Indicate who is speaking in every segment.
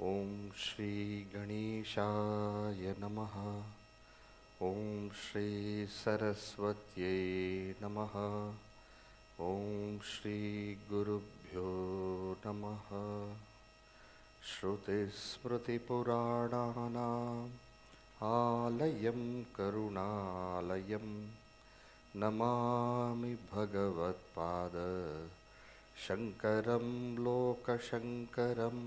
Speaker 1: Om Shri Ganeshaya Namaha. Om Shri Saraswatye Namaha. Om Shri Gurubhyo Namaha. Shruti Smriti Purananam Alayam Karunalayam Namami Bhagavat Pada Shankaram Lokashankaram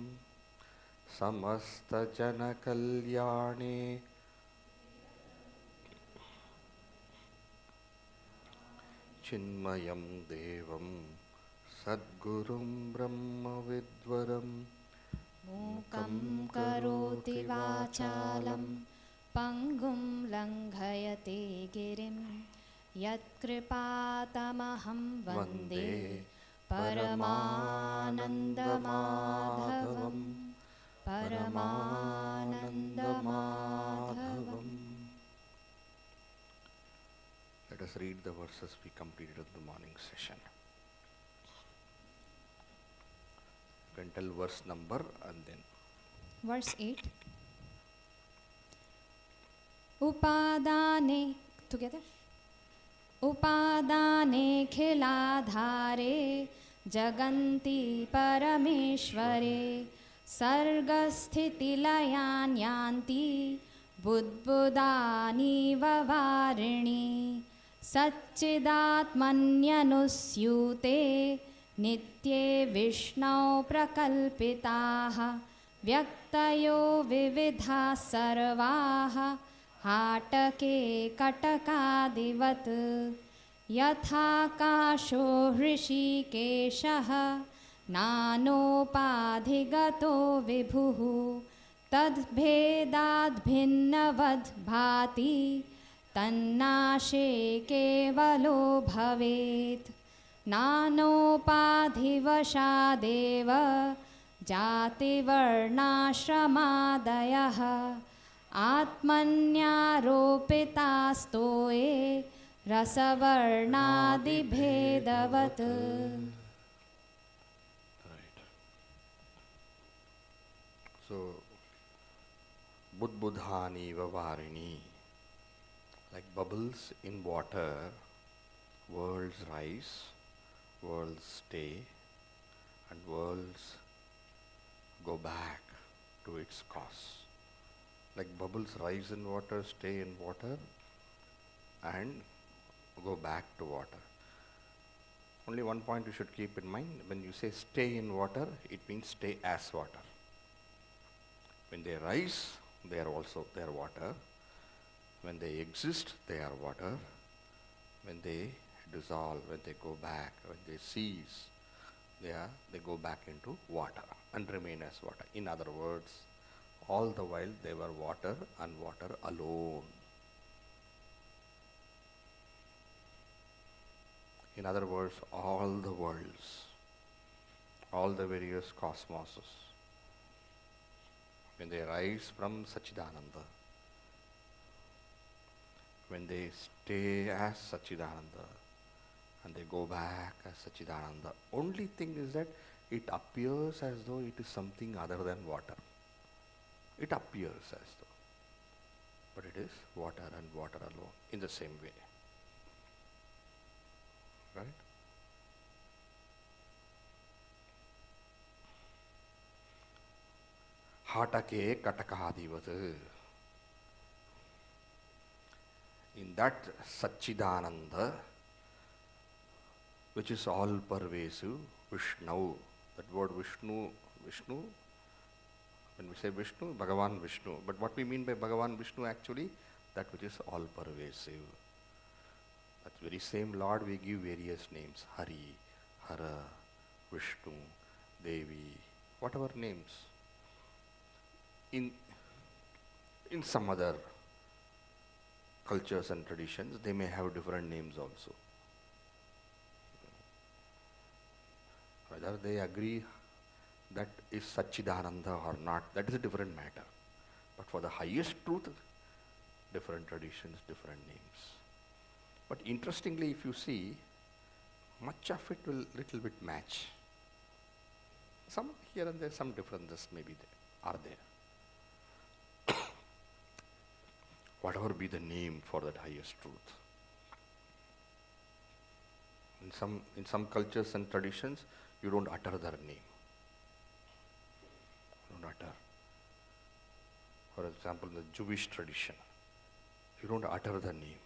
Speaker 1: Samasta Jana Kalyane Chinmayam Devam Sadgurum Brahma Vidvaram
Speaker 2: Mukam karoti vachalam pangum langhayate girim yatkripatamaham vande paramanandamadhavam paramanandamadhavam.
Speaker 1: Let us read the verses we completed in the morning session. You can tell verse number and then.
Speaker 2: Verse 8. Upadane, together. Upadane khiladhare jaganti parameshware sargasthitilayan yanti budbudani vavarini satchidatmanyanusyute nitye vishnau prakalpitaah vyaktayo vividha sarvaah हाटके कटकादिवत् यथाकाशो हृषीकेशः नानोपाधिगतो विभुः तद्भेदाद्भिन्नवद्भाति तन्नाशे केवलो भवेत् नानोपाधिवशादेव जातिवर्णाश्रमादयः आत्मन्यारोपितास्तोये रसवर्णादिभेदवत्.
Speaker 1: Right. So, budbudhani vavarini, like bubbles in water, worlds rise, worlds stay, and worlds go back to its cause. Like bubbles rise in water, stay in water, and go back to water. Only one point you should keep in mind: when you say stay in water, it means stay as water. When they rise, they are water. When they exist, they are water. When they dissolve, when they go back, when they cease, they go back into water and remain as water. In other words, all the while they were water and water alone. In other words, all the worlds, all the various cosmoses, when they rise from Sachidananda, when they stay as Sachidananda, and they go back as Sachidananda, only thing is that it appears as though it is something other than water. It appears as though, but it is water and water alone in the same way. Right? Hatake katakadivat. In that Satchidananda, which is all pervasive, Vishnu, that word Vishnu, when we say Vishnu, Bhagavan Vishnu. But what we mean by Bhagavan Vishnu actually, that which is all pervasive. That very same Lord we give various names, Hari, Hara, Vishnu, Devi, whatever names. In some other cultures and traditions, they may have different names also. Whether they agree that is Satchidananda or not, that is a different matter. But for the highest truth, different traditions, different names. But interestingly, if you see, much of it will little bit match. Some here and there, some differences may be there. are there. Whatever be the name for that highest truth. In some cultures and traditions, you don't utter their name. You don't utter. For example, in the Jewish tradition, you don't utter the name.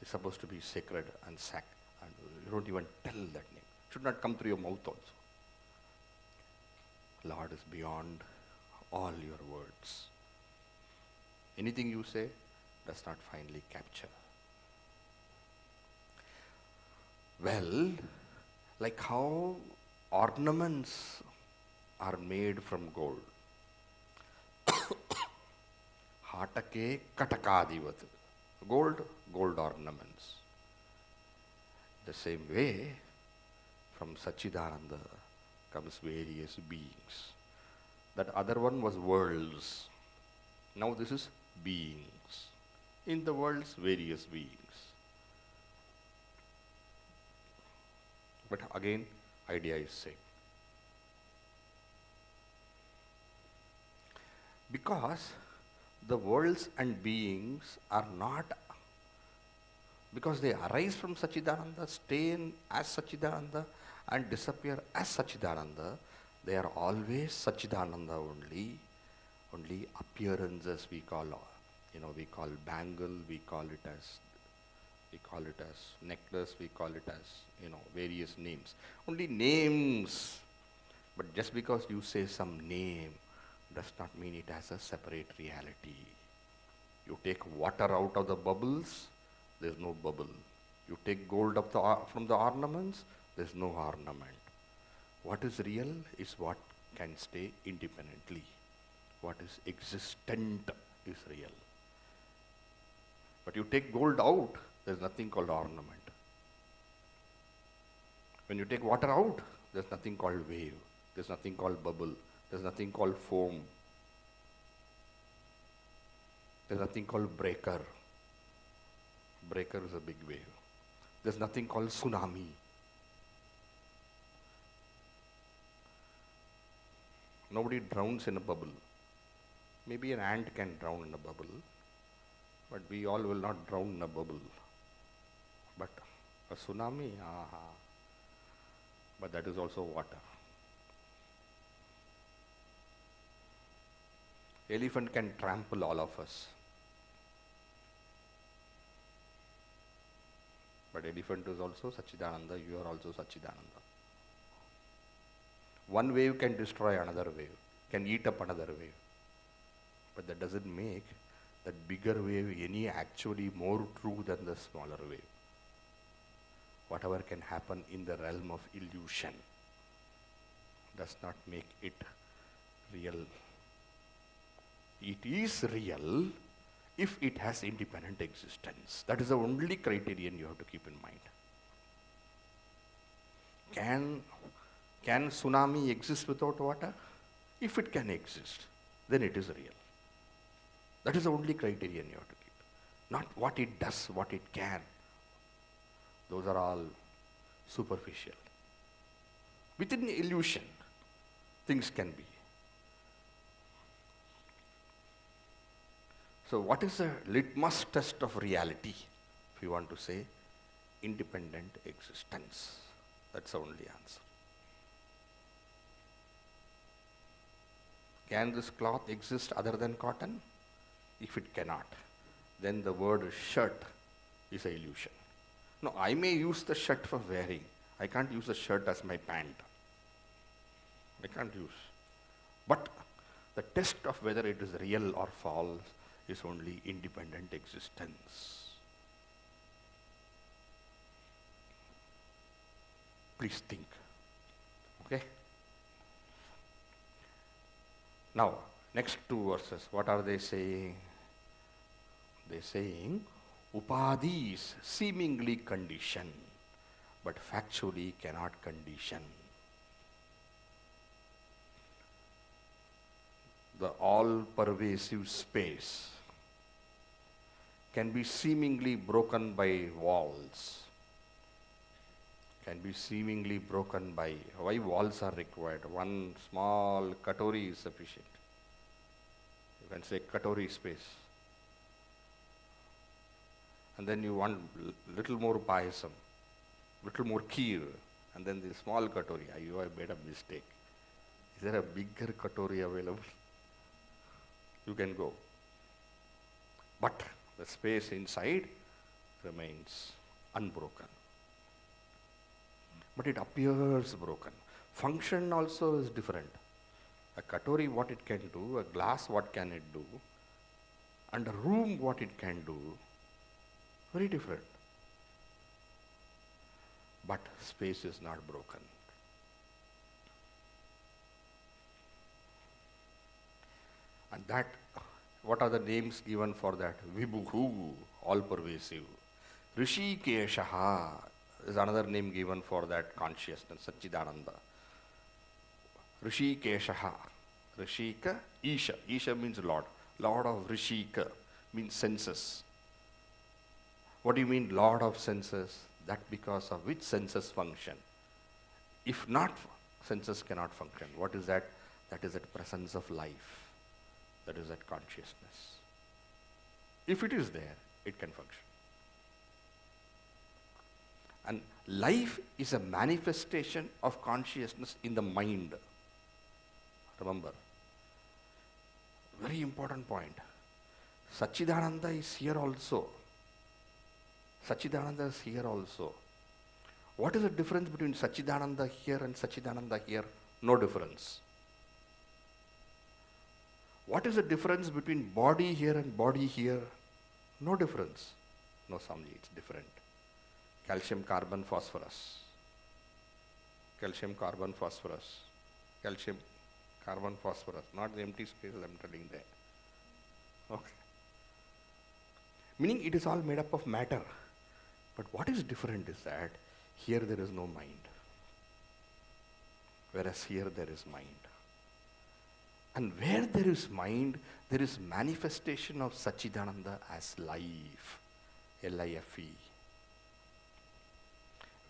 Speaker 1: It's supposed to be sacred and sacred, and you don't even tell that name. It should not come through your mouth also. Lord is beyond all your words. Anything you say does not finally capture. Well, like how ornaments are made from gold. Hatake katakadivat. Gold ornaments. The same way, from Sachidananda comes various beings. That other one was worlds. Now this is beings. In the worlds, various beings. But again, idea is same. Because the worlds and beings are not, because they arise from Sachidananda, stay in as Sachidananda, and disappear as Sachidananda, they are always Sachidananda only. Only appearances we call, we call bangle, we call it as necklace, we call it as, various names. Only names. But just because you say some name does not mean it has a separate reality. You take water out of the bubbles, there's no bubble. You take gold from the ornaments, there's no ornament. What is real is what can stay independently. What is existent is real. But you take gold out, there's nothing called ornament. When you take water out, there's nothing called wave. There's nothing called bubble. There's nothing called foam. There's nothing called breaker. Breaker is a big wave. There's nothing called tsunami. Nobody drowns in a bubble. Maybe an ant can drown in a bubble, but we all will not drown in a bubble. But a tsunami, but that is also water. Elephant can trample all of us. But elephant is also Sachidananda, you are also Sachidananda. One wave can destroy another wave, can eat up another wave. But that doesn't make that bigger wave any actually more true than the smaller wave. Whatever can happen in the realm of illusion does not make it real. It is real if it has independent existence. That is the only criterion you have to keep in mind. Can tsunami exist without water? If it can exist, then it is real. That is the only criterion you have to keep. Not what it does, what it can. Those are all superficial. Within illusion, things can be. So what is the litmus test of reality? If you want to say, independent existence. That's the only answer. Can this cloth exist other than cotton? If it cannot, then the word shirt is an illusion. No, I may use the shirt for wearing. I can't use the shirt as my pant. I can't use. But the test of whether it is real or false is only independent existence. Please think. Okay? Now, next two verses, what are they saying? They're saying, upaadhis seemingly condition, but factually cannot condition. The all-pervasive space can be seemingly broken by walls, can be seemingly broken by why walls are required. One small katori is sufficient. You can say katori space. And then you want little more payasam, little more kheer, and then the small katori. You have made a mistake. Is there a bigger katori available? You can go. But the space inside remains unbroken. But it appears broken. Function also is different. A katori, what it can do, a glass, what can it do, and a room, what it can do, very different. But space is not broken. And that, what are the names given for that? Vibhuhu, all-pervasive. Rishikeshaha is another name given for that consciousness, Satchidananda. Rishikeshaha. Rishika, Isha. Isha means Lord. Lord of Rishika means senses. What do you mean Lord of senses? That because of which senses function. If not, senses cannot function. What is that? That is that presence of life. That is that consciousness. If it is there, it can function. And life is a manifestation of consciousness in the mind. Remember, very important point. Satchidananda is here also. Satchidananda is here also. What is the difference between Satchidananda here and Satchidananda here? No difference. What is the difference between body here and body here? No difference. No, Swamiji, it's different. Calcium, carbon, phosphorus. Calcium, carbon, phosphorus. Calcium, carbon, phosphorus. Not the empty spaces I'm telling there. Okay. Meaning it is all made up of matter. But what is different is that here there is no mind. Whereas here there is mind. And where there is mind, there is manifestation of Satchidananda as life. L-I-F-E.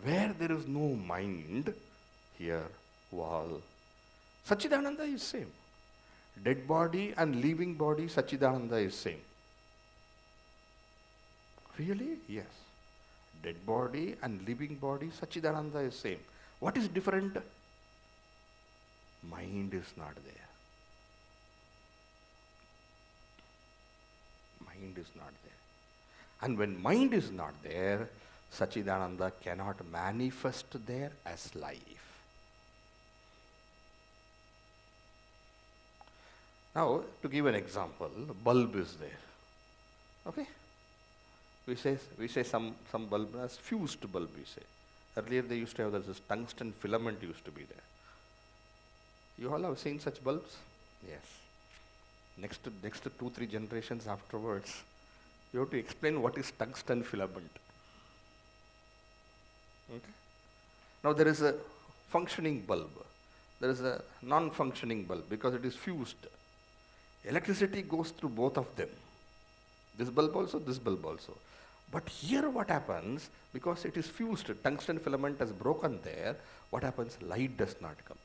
Speaker 1: Where there is no mind, here, wall, Satchidananda is same. Dead body and living body, Satchidananda is same. Really? Yes. Dead body and living body, Satchidananda is same. What is different? Mind is not there. Mind is not there. And when mind is not there, Satchidananda cannot manifest there as life. Now, to give an example, bulb is there. Okay? We say some bulb as fused bulb, we say. Earlier they used to have this tungsten filament used to be there. You all have seen such bulbs? Yes. Next to 2-3 generations afterwards, you have to explain what is tungsten filament. Okay? Now there is a functioning bulb. There is a non-functioning bulb because it is fused. Electricity goes through both of them. This bulb also, this bulb also. But here what happens, because it is fused, tungsten filament has broken there, what happens? Light does not come.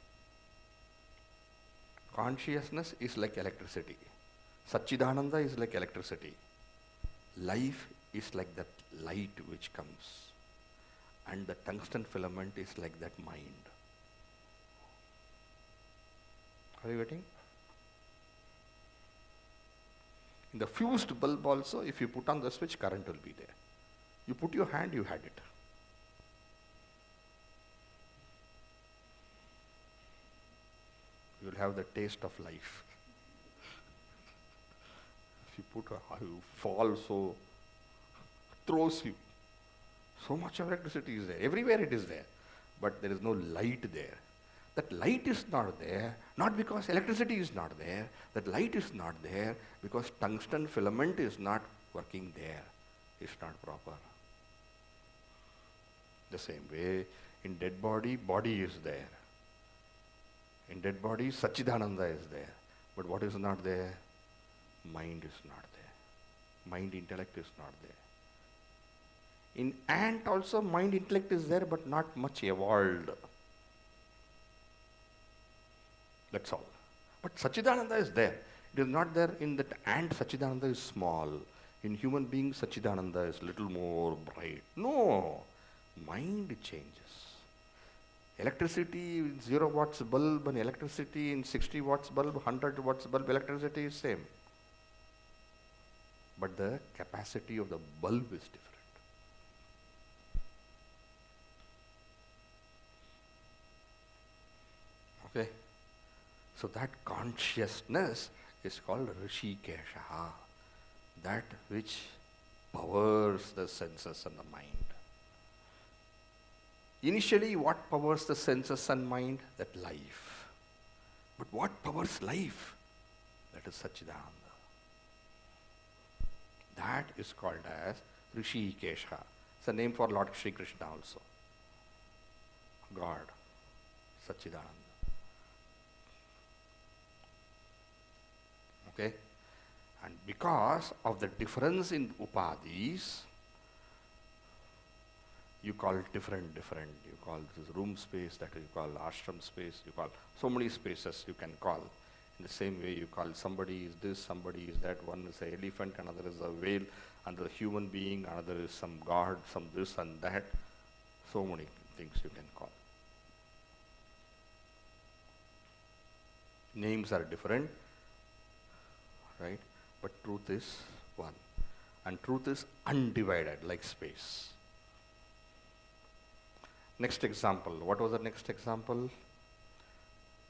Speaker 1: Consciousness is like electricity. Satchidananda is like electricity. Life is like that light which comes. And the tungsten filament is like that mind. Are you getting? In the fused bulb also, if you put on the switch, current will be there. You put your hand, you had it. You will have the taste of life. If you you fall, so throws you. So much of electricity is there. Everywhere it is there. But there is no light there. That light is not there, not because electricity is not there. That light is not there because tungsten filament is not working there. It's not proper. The same way, in dead body, body is there. In dead body, Satchidananda is there. But what is not there? Mind is not there. Mind, intellect is not there. In ant also mind intellect is there, but not much evolved. That's all. But Sachidananda is there. It is not there in that ant. Sachidananda is small. In human beings, Sachidananda is little more bright. No, mind changes. Electricity in 0 watts bulb and electricity in 60 watts bulb, 100 watts bulb, electricity is same. But the capacity of the bulb is different. Okay? So that consciousness is called Rishikesha, that which powers the senses and the mind. Initially, what powers the senses and mind? That life. But what powers life? That is Sachidananda. That is called as Rishikesha. It's a name for Lord Sri Krishna also. God, Sachidananda. Okay? And because of the difference in upadhis, you call different. You call this room space, that you call ashram space, you call so many spaces you can call. In the same way you call somebody is this, somebody is that, one is an elephant, another is a whale, another a human being, another is some god, some this and that. So many things you can call. Names are different, right? But truth is one. And truth is undivided, like space. Next example. What was the next example?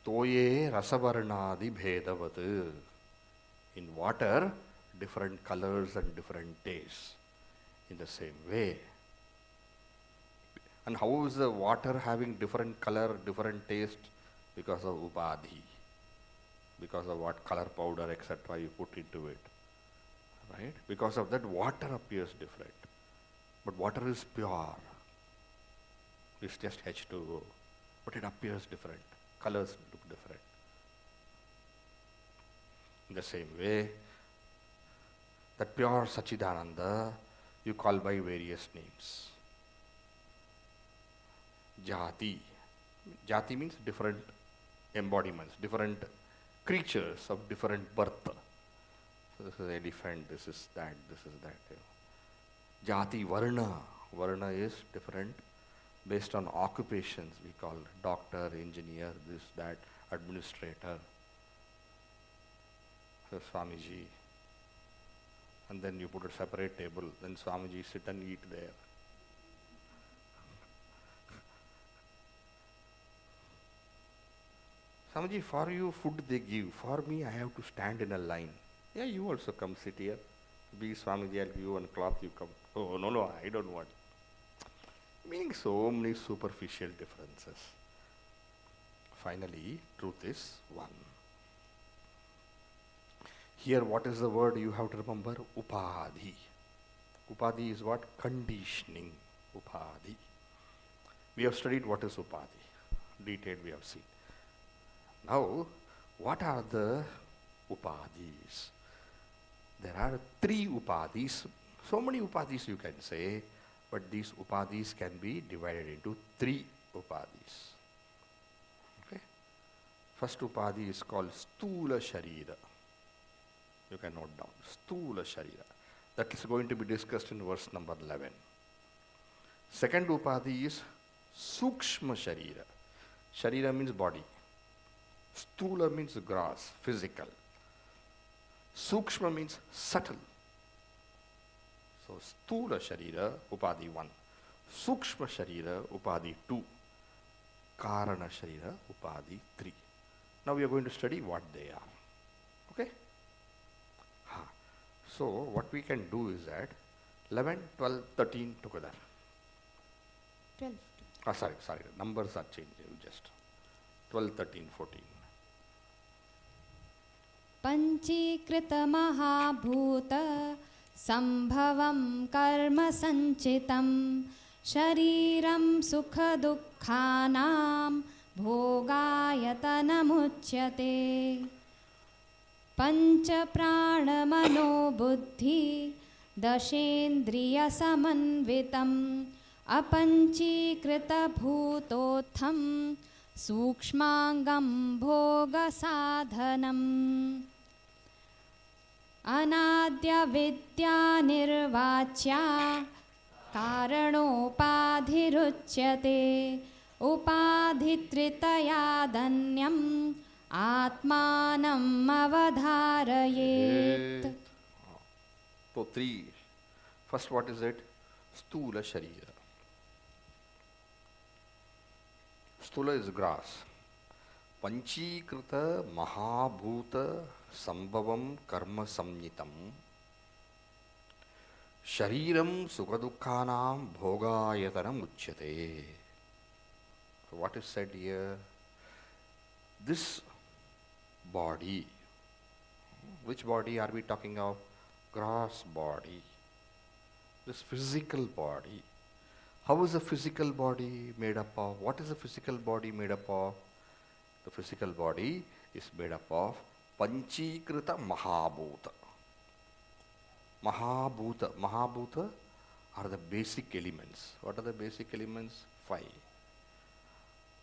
Speaker 1: Toye rasavarnadi bhedavat. In water, different colors and different tastes. In the same way. And how is the water having different color, different taste? Because of upadhi. Because of what color powder, etc. you put into it. Right? Because of that, water appears different. But water is pure. It's just H2O. But it appears different. Colors look different. In the same way, that pure Sachidananda you call by various names. Jati. Jati means different embodiments, different creatures of different birth. So this is elephant, this is that, this is that. Jati Varna. Varna is different based on occupations. We call doctor, engineer, this, that, administrator. So Swamiji. And then you put a separate table. Then Swamiji sit and eat there. Swamiji, for you food they give. For me, I have to stand in a line. Yeah, you also come sit here. Be Swamiji, I'll give you one cloth, you come. Oh, no, I don't want. Meaning so many superficial differences. Finally, truth is one. Here, what is the word you have to remember? Upaadhi. Upaadhi is what? Conditioning. Upaadhi. We have studied what is upaadhi. Detailed we have seen. Now, what are the upadhis? There are 3 upadhis. So many upadhis you can say, but these upadhis can be divided into 3 upadhis. Okay? First upadhi is called stula shareera. You can note down. Stula shareera. That is going to be discussed in verse number 11. Second upadhi is sukshma shareera. Shareera means body. Stula means gross, physical. Sukshma means subtle. So stula shareera, upadhi 1. Sukshma shareera, upadhi 2. Karana shareera, upadhi 3. Now we are going to study what they are. Okay? So what we can do is that 11, 12, 13 together.
Speaker 2: 12.
Speaker 1: Sorry, numbers are changing just. 12, 13, 14.
Speaker 2: Panchi-krita mahaa-bhoota sambhavam karma sanchitam shareeram sukha-duhkhaanaam bhog-aayatanam uchyate Pancha praana buddhih दशेन्द्रिय saman-vitam apanchi-krita bhutottham sookshma-angam bhoga saadhanam Anaadi avidya nirvachya karanopādhi-uchyate upaadhi-tritayaat atmanam avadharayet.
Speaker 1: So three. First, what is it? Stula shareera. Stula is grass. Panchi-krita mahaa-bhoota sambhavam karma samnitam. Shareeram sukha-duhkhaanaam bhoga-aayatanam uchyate. So what is said here? This body, which body are we talking of? Gross body. This physical body. How is the physical body made up of? What is the physical body made up of? The physical body is made up of Panchi-krita mahaa-bhoota. Mahaa-bhoota. Mahaa-bhoota are the basic elements. What are the basic elements? 5.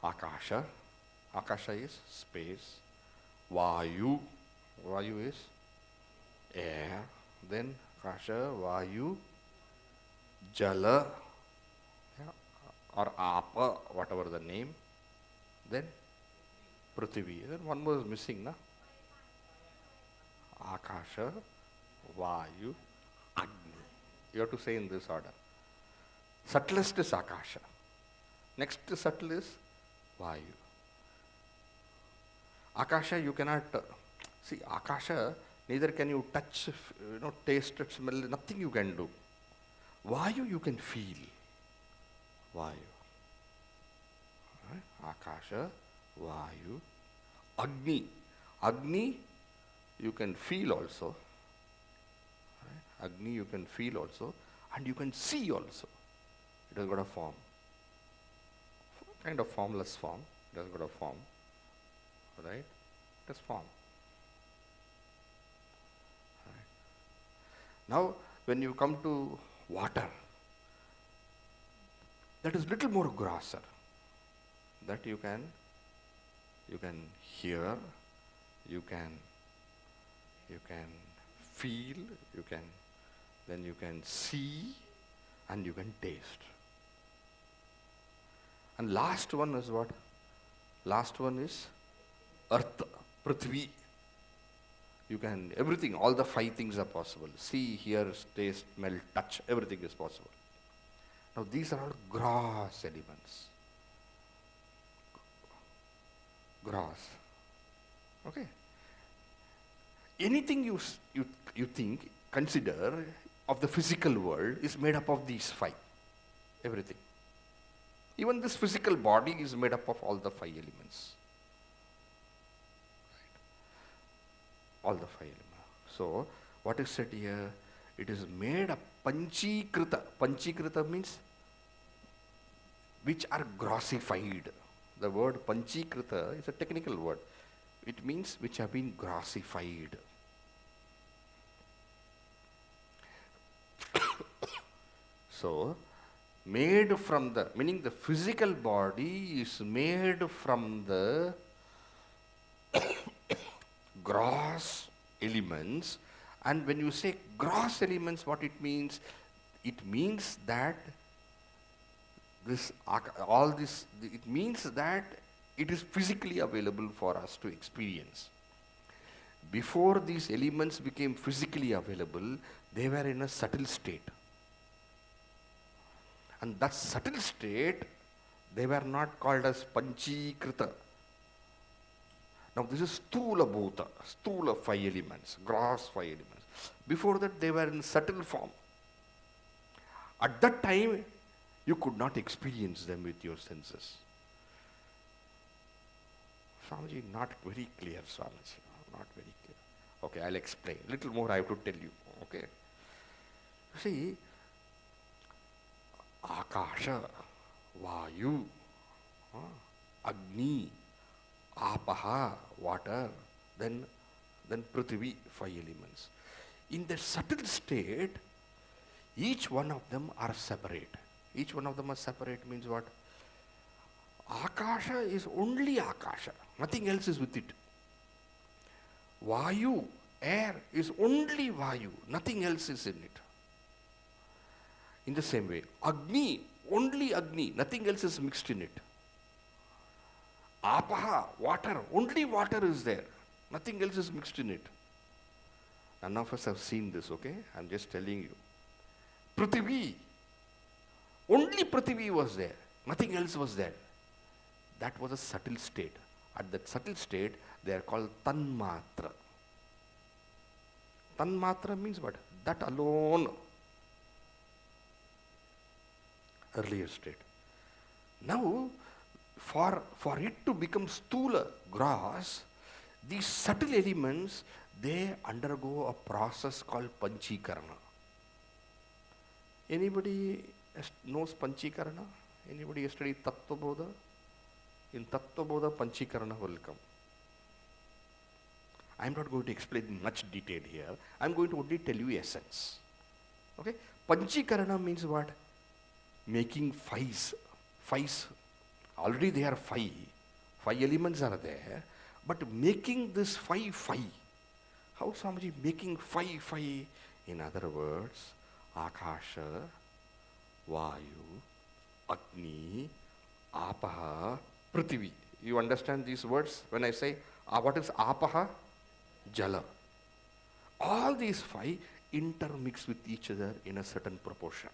Speaker 1: Akasha. Akasha is space. Vayu. Vayu is air. Then Akasha, Vayu, Jala, or Apa, whatever the name. Then Prithvi. Then one more is missing, na? Akasha, Vayu, Agni. You have to say in this order. Subtlest is Akasha. Next subtle is Vayu. Akasha you cannot see. Akasha neither can you touch, taste, smell. Nothing you can do. Vayu you can feel. Vayu. Right? Akasha, Vayu, Agni. Agni you can feel also. Right? Agni you can feel also, and you can see also. It has got a form. Kind of formless form. It has got a form. Right? It is form. Right. Now, when you come to water, that is little more grosser. That you can hear, you can feel, then you can see, and you can taste. And last one is what? Last one is earth, Prithvi. You can, everything, all the 5 things are possible. See, hear, taste, smell, touch, everything is possible. Now these are all gross elements. Gross. Okay. Anything you think, consider of the physical world is made up of these 5. Everything. Even this physical body is made up of all the 5 elements. All the 5 elements. So, what is said here? It is made up Panchi-krita. Panchi-krita means which are grossified. The word Panchi-krita is a technical word. It means which have been grossified. So, made from the, meaning the physical body is made from the gross elements. And when you say gross elements, what it means? It means that it means that it is physically available for us to experience. Before these elements became physically available, they were in a subtle state. And that subtle state, they were not called as Panchi-krita. Now this is stula bhoota, stula 5 elements, gross 5 elements. Before that they were in subtle form. At that time, you could not experience them with your senses. Swamiji, not very clear, Swamiji, not very clear. Okay, I'll explain. Little more I have to tell you, okay. See, Akasha, Vayu, Agni, Apaha, water, then Prithvi, 5 elements. In the subtle state, Each one of them are separate. Each one of them are separate means what? Akasha is only Akasha. Nothing else is with it. Vayu, air, is only Vayu. Nothing else is in it. In the same way, Agni, only Agni. Nothing else is mixed in it. Apaha, water, only water is there. Nothing else is mixed in it. None of us have seen this, okay? I'm just telling you. Prithvi, only Prithvi was there. Nothing else was there. That was a subtle state. At that subtle state, they are called tanmatra. Tanmatra means what? That alone. Earlier state. Now, for it to become stula, gross, these subtle elements, they undergo a process called Panchi-krita. Anybody knows Panchi-krita? Anybody has studied Atmabodha? In Atmabodha, Panchi-krita will come. I am not going to explain in much detail here. I am going to only tell you essence. Okay? Panchi-krita means what? Making fives. Fives. Already there are five. Five elements are there. But making this five. How Swamiji making five? In other words, Akasha, Vayu, Agni, Apaha, Prithvi. You understand these words? When I say, what is Apaha? Jala. All these five intermix with each other in a certain proportion.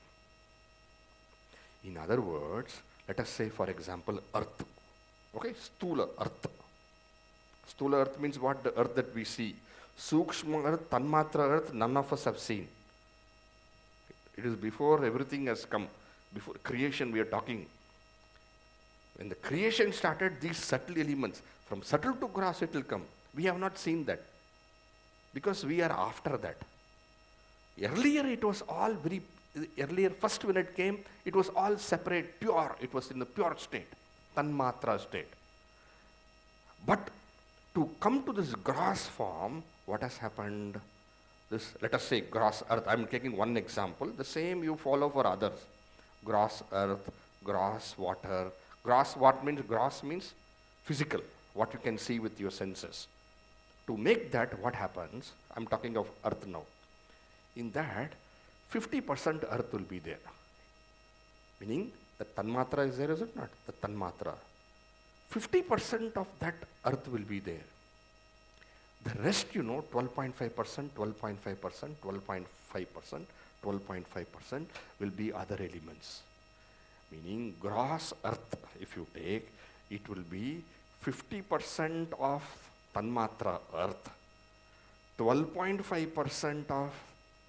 Speaker 1: In other words, let us say, for example, earth. Okay, stula earth. Stula earth means what? The earth that we see. Sukshma earth, tanmatra earth, none of us have seen. It is before everything has come. Before creation we are talking. When the creation started, these subtle elements, from subtle to gross it will come. We have not seen that. Because we are after that. Earlier it was all very, first when it came, it was all separate, pure. It was in the pure state, tanmatra state. But to come to this gross form, what has happened? This, let us say, gross earth. I am taking one example. The same you follow for others. Gross earth, gross water. Gross, what means? Gross means physical, what you can see with your senses. To make that, what happens? I am talking of earth now. In that, 50% earth will be there. Meaning, the tanmatra is there, is it not? The tanmatra. 50% of that earth will be there. The rest, 12.5%, 12.5%, 12.5%, 12.5% will be other elements. Meaning, gross earth, if you take, it will be 50% of tanmatra earth, 12.5% of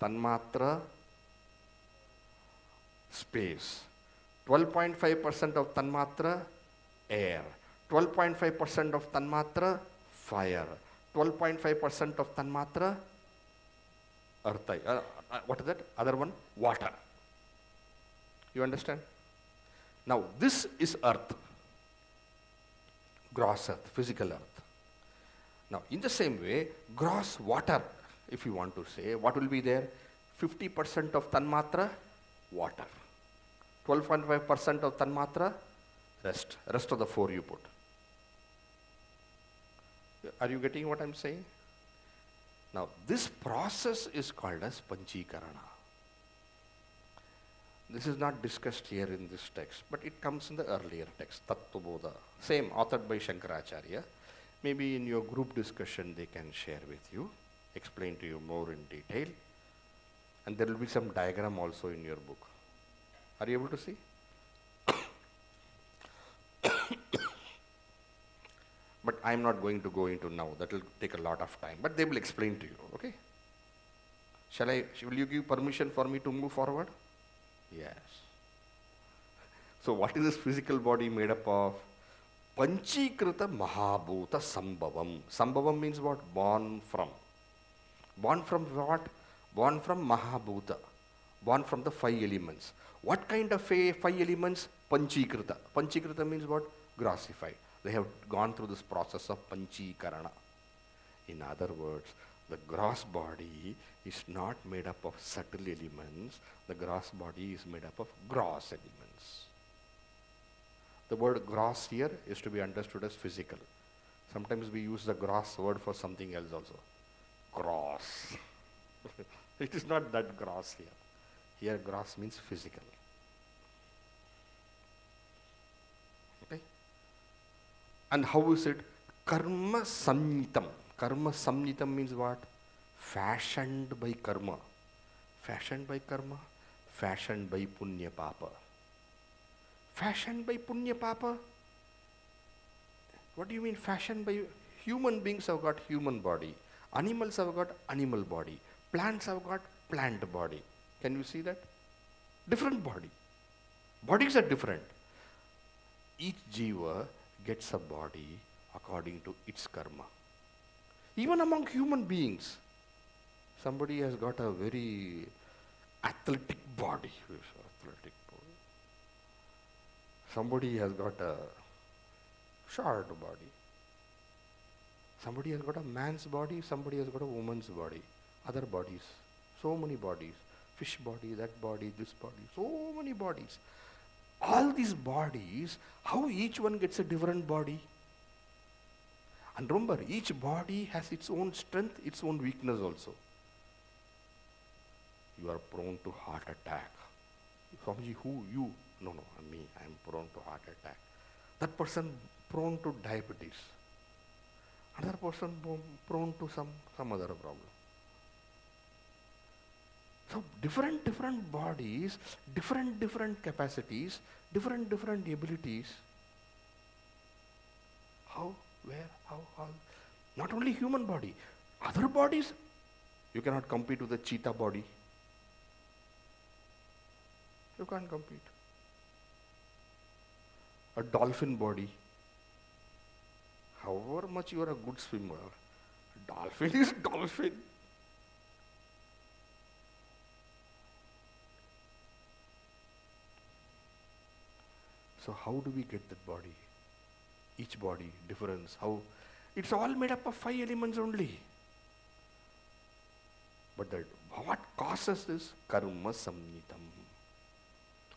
Speaker 1: tanmatra space, 12.5% of tanmatra air, 12.5% of tanmatra fire, 12.5% of tanmatra earth. What is that? Other one? Water. You understand? Now this is earth, gross earth, physical earth. Now in the same way, gross water, if you want to say, what will be there? 50% of tanmatra, water. 12.5% of tanmatra, rest of the four you put. Are you getting what I'm saying? Now this process is called as Panchi-krita. This is not discussed here in this text, but it comes in the earlier text, Atmabodha. Same, authored by Shankaracharya. Maybe in your group discussion they can share with you, explain to you more in detail. And there will be some diagram also in your book. Are you able to see? But I am not going to go into now. That will take a lot of time. But they will explain to you, okay? Will you give permission for me to move forward? Yes. So what is this physical body made up of? Panchi-krita mahaa-bhoota sambhavam. Sambhavam means what? Born from. Born from what? Born from mahaa-bhoota. Born from the five elements. What kind of five elements? Panchi-krita. Panchi-krita means what? Grossified. They have gone through this process of Panchi-krita. In other words, The gross body is not made up of subtle elements. The gross body is made up of gross elements. The word gross here is to be understood as physical. Sometimes we use the gross word for something else also. Gross. It is not that gross here. Here gross means physical. Okay? And how is it? Karma samnitam. Karma samnitam means what? Fashioned by karma. Fashioned by karma. Fashioned by punya papa. Fashioned by punya papa? What do you mean fashioned by? Human beings have got human body. Animals have got animal body. Plants have got plant body. Can you see that? Different body. Bodies are different. Each jiva gets a body according to its karma. Even among human beings, somebody has got a very athletic body. Somebody has got a short body. Somebody has got a man's body, somebody has got a woman's body. Other bodies, so many bodies. Fish body, that body, this body, so many bodies. All these bodies, how each one gets a different body? And remember, each body has its own strength, its own weakness also. You are prone to heart attack. Swamiji, who? You? No, me. I am prone to heart attack. That person prone to diabetes. Another person prone to some other problem. So different bodies, different capacities, different abilities. How? Where? How? Not only human body, other bodies. You cannot compete with the cheetah body. You can't compete. A dolphin body. However much you are a good swimmer, dolphin is dolphin. So how do we get that body? Each body, difference, how? It's all made up of 5 elements only. But what causes this? Karma samnitam.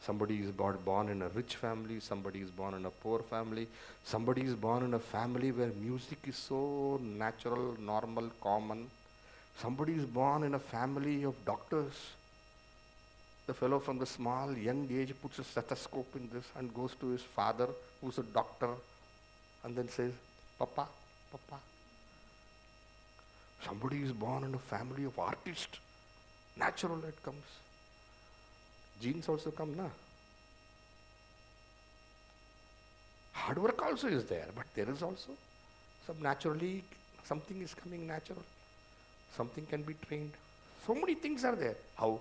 Speaker 1: Somebody is born in a rich family, somebody is born in a poor family, somebody is born in a family where music is so natural, normal, common. Somebody is born in a family of doctors. The fellow from the small, young age puts a stethoscope in this and goes to his father, who's a doctor, and then says, Papa, Papa. Somebody is born in a family of artists. Natural it comes. Genes also come, na? Hard work also is there, but there is also naturally, something is coming natural. Something can be trained. So many things are there. How?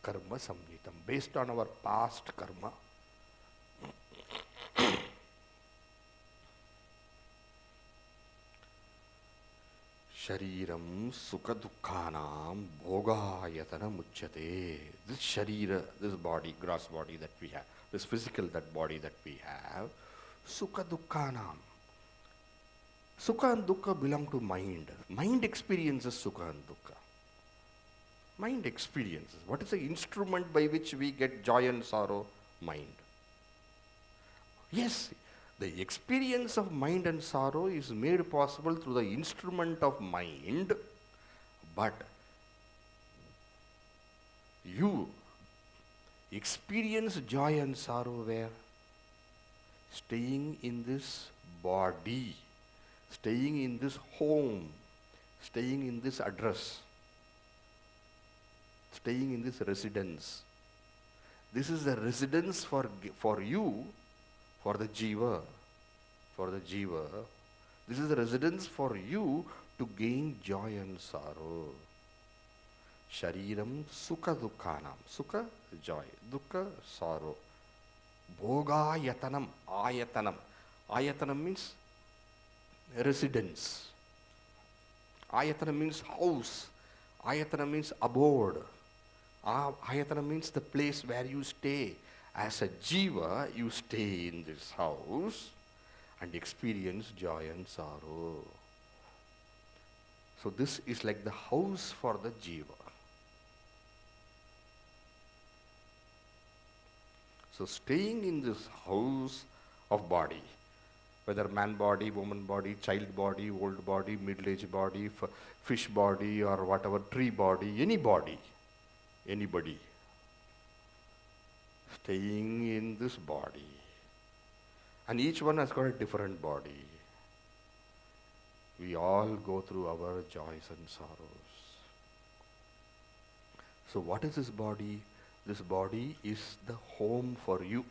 Speaker 1: Karma samnitam, based on our past karma. Shareeram sukha-duhkhaanaam bhoga-aayatanam uchyate. This shareera, this body, gross body that we have, this physical that body that we have, sukha-duhkhaanaam. Sukha and dukkha belong to mind. Mind experiences sukha and dukkha. Mind experiences. What is the instrument by which we get joy and sorrow? Mind. Yes, the experience of mind and sorrow is made possible through the instrument of mind, but you experience joy and sorrow where? Staying in this body, staying in this home, staying in this address, staying in this residence. This is the residence for you, for the jiva. This is the residence for you to gain joy and sorrow. Shareeram sukha-duhkhaanaam. Sukha, joy. Dukkha, sorrow. Bhoga-aayatanam. Aayatanam. Aayatanam means residence. Aayatanam means house. Aayatanam means abode. Aayatanam means the place where you stay. As a jiva, you stay in this house and experience joy and sorrow. So this is like the house for the jiva. So staying in this house of body, whether man body, woman body, child body, old body, middle-aged body, fish body, or whatever, tree body, anybody, anybody, staying in this body. And each one has got a different body. We all go through our joys and sorrows. So what is this body? This body is the home for you.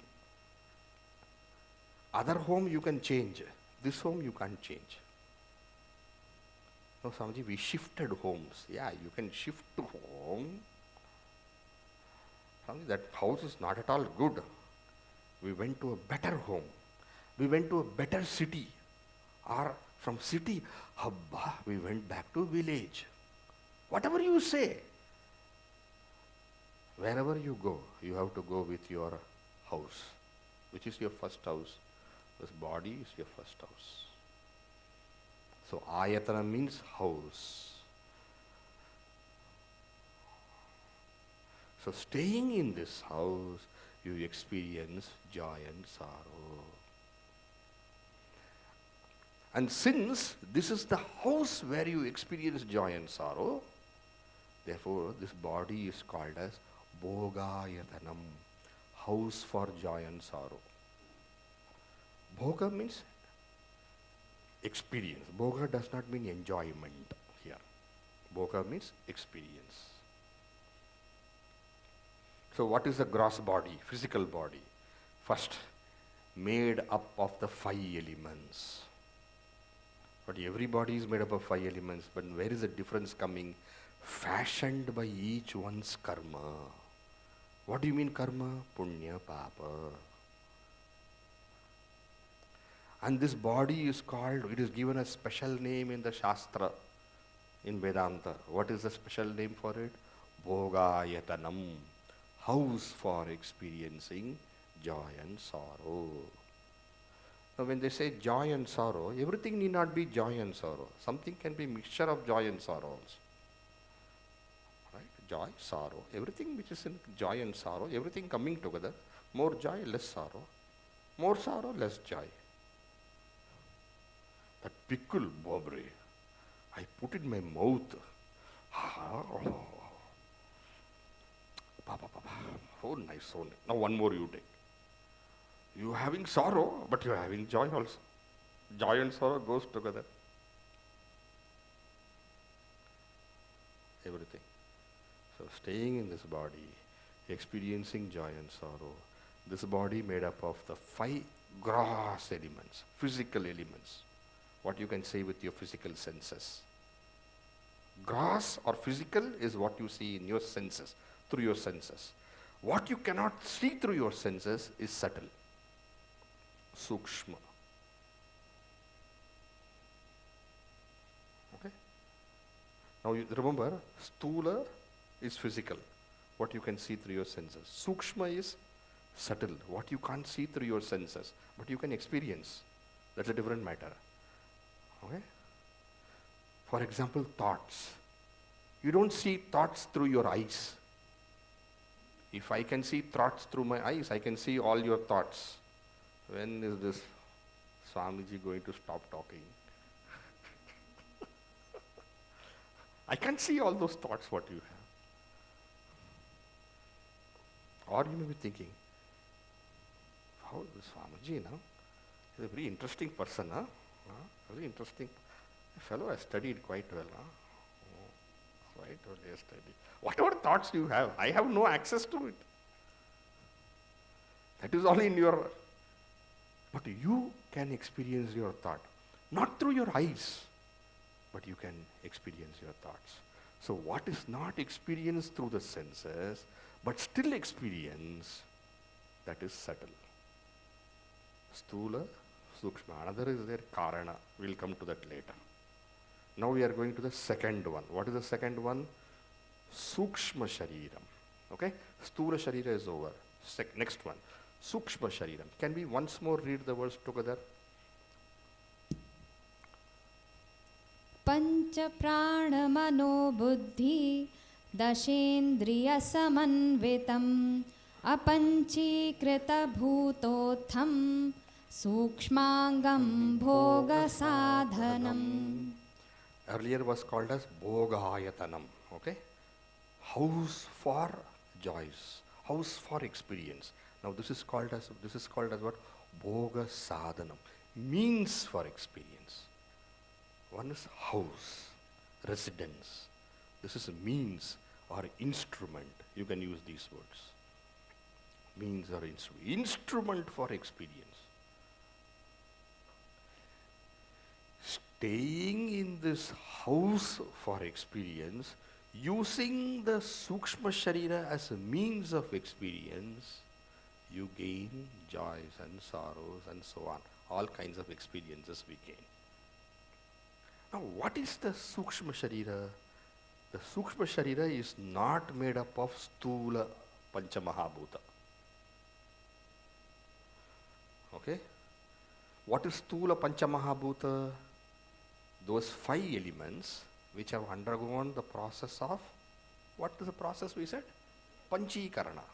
Speaker 1: Other home you can change. This home you can't change. No, Swamiji, we shifted homes. Yeah, you can shift to home. Swamiji, that house is not at all good. We went to a better home. We went to a better city. Or from city, Habba, we went back to village. Whatever you say. Wherever you go, you have to go with your house. Which is your first house? This body is your first house. So ayatana means house. So staying in this house, you experience joy and sorrow. And since this is the house where you experience joy and sorrow, therefore this body is called as bhog-aayatanam, house for joy and sorrow. Bhoga means experience. Bhoga does not mean enjoyment here. Bhoga means experience. So what is the gross body, physical body? First, made up of the 5 elements. But every body is made up of 5 elements, but where is the difference coming? Fashioned by each one's karma. What do you mean karma? Punya, papa. And this body is called, it is given a special name in the Shastra, in Vedanta. What is the special name for it? Bhog-aayatanam, house for experiencing joy and sorrow. Now when they say joy and sorrow, everything need not be joy and sorrow. Something can be mixture of joy and sorrow also. Right? Joy, sorrow, everything which is in joy and sorrow, everything coming together, more joy, less sorrow. More sorrow, less joy. That pickle, Bobre, I put it in my mouth. Oh, nice, so nice. Now one more you take. You are having sorrow, but you are having joy also. Joy and sorrow goes together. Everything. So staying in this body, experiencing joy and sorrow, this body made up of the 5 gross elements, physical elements. What you can say with your physical senses. Gross or physical is what you see in your senses, through your senses. What you cannot see through your senses is subtle. Sukshma. Okay? Now you remember, stula is physical, what you can see through your senses. Sookshma is subtle, what you can't see through your senses, but you can experience. That's a different matter. Okay? For example, thoughts. You don't see thoughts through your eyes. If I can see thoughts through my eyes, I can see all your thoughts. When is this Swamiji going to stop talking? I can't see all those thoughts what you have. Or you may be thinking, how is this Swamiji now? He's a very interesting person, huh? Very interesting. A fellow has studied quite well, huh? Quite well he has studied. Whatever thoughts you have, I have no access to it. That is all in your... But you can experience your thought. Not through your eyes, but you can experience your thoughts. So what is not experienced through the senses, but still experience, that is subtle. Stula, sukshma. Another is there, karana. We'll come to that later. Now we are going to the second one. What is the second one? Sookshma-shareeram. Okay? Stula sharira is over. Next one. Sookshma-shareeram. Can we once more read the words together?
Speaker 2: पञ्चप्राणमनोबुद्धि दशेन्द्रियसमन्वितम् अpanchi-krita-bhutottham sookshma-angam bhoga-saadhanam.
Speaker 1: Earlier was called as bhog-aayatanam. Okay? House for joys, house for experience. Now this is called as what? Bhoga-saadhanam, means for experience. One is house, residence. This is a means or instrument. You can use these words. Means or instrument for experience. Staying in this house for experience, using the sukshma sharira as a means of experience, you gain joys and sorrows and so on. All kinds of experiences we gain. Now what is the sukshma sharira? The sukshma sharira is not made up of stula pancha mahaa-bhoota. Okay? What is stula pancha mahaa-bhoota? Those 5 elements which have undergone the process of, what is the process we said? Panchi-krita.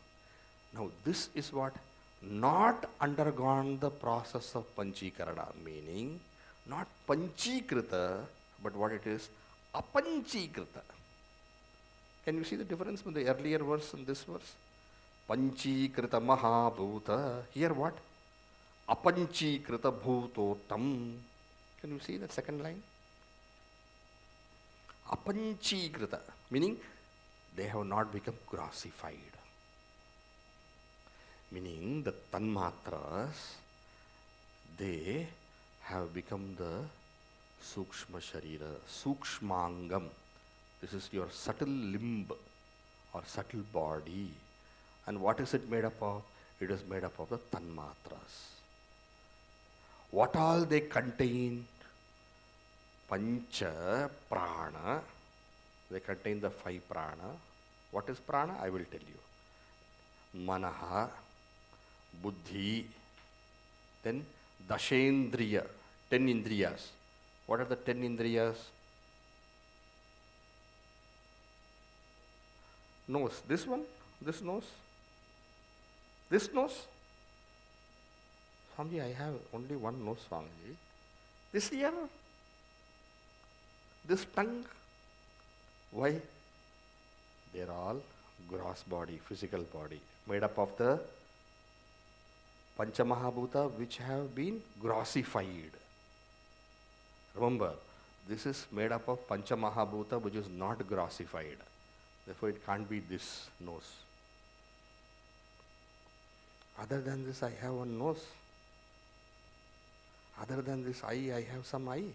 Speaker 1: Now this is what? Not undergone the process of Panchi-krita, meaning not Panchi-krita, but what it is? Apanchi-krita. Can you see the difference between the earlier verse and this verse? Panchi-krita mahaa-bhoota. Here what? Apanchi-krita bhootottham. Can you see that second line? Apanchi-krita, meaning they have not become grossified. Meaning the tanmatras, they have become the sukshma sharira, sookshma-angam. This is your subtle limb or subtle body. And what is it made up of? It is made up of the tanmatras. What all they contain? Pancha, prana. They contain the 5 prana. What is prana? I will tell you. Manah, buddhih, then dashendriyah, 10 indriyahs. What are the 10 indriyahs? Nose. This one? This nose? This nose? Swami, I have only one nose, Swamiji. This ear? This tongue? Why? They are all gross body, physical body, made up of the Pancha mahaa-bhoota which have been grossified. Remember, this is made up of Pancha mahaa-bhoota which is not grossified. Therefore, it can't be this nose. Other than this, I have one nose. Other than this eye, I have some eye.